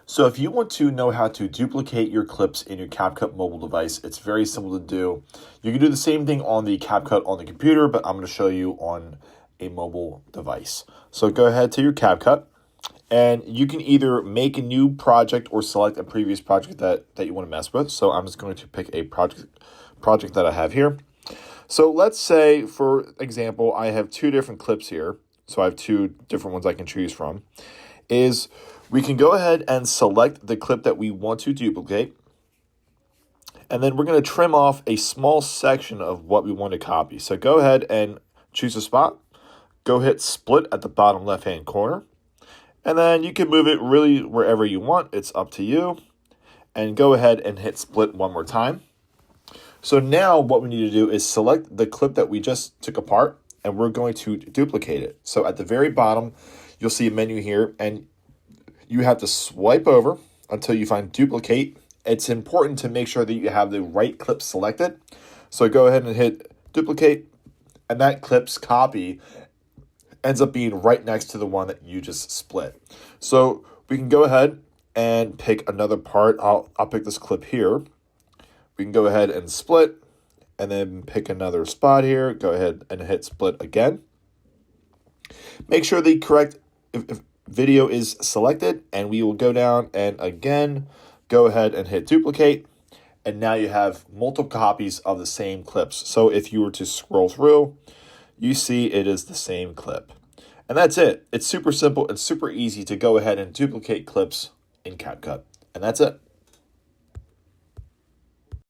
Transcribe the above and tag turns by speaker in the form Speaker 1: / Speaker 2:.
Speaker 1: So if you want to know how to duplicate your clips in your CapCut mobile device, it's very simple to do. You can do the same thing on the CapCut on the computer, but I'm going to show you on a mobile device. So go ahead to your CapCut, and you can either make a new project or select a previous project that you want to mess with. So I'm just going to pick a project that I have here. So let's say, for example, I have two different clips here. So I have two different ones I can choose from. We can go ahead and select the clip that we want to duplicate. And then we're going to trim off a small section of what we want to copy. So go ahead and choose a spot. Go hit split at the bottom left-hand corner. And then you can move it really wherever you want. It's up to you. And go ahead and hit split one more time. So now what we need to do is select the clip that we just took apart, and we're going to duplicate it. So at the very bottom, you'll see a menu here, and you have to swipe over until you find duplicate. It's important to make sure that you have the right clip selected. So go ahead and hit duplicate, and that clip's copy ends up being right next to the one that you just split. So we can go ahead and pick another part. I'll pick this clip here. We can go ahead and split, and then pick another spot here. Go ahead and hit split again. Make sure the correct video is selected, and we will go down and again go ahead and hit duplicate, and now you have multiple copies of the same clips. So if you were to scroll through, you see it is the same clip. And that's it. It's super simple and super easy to go ahead and duplicate clips in CapCut. And that's it.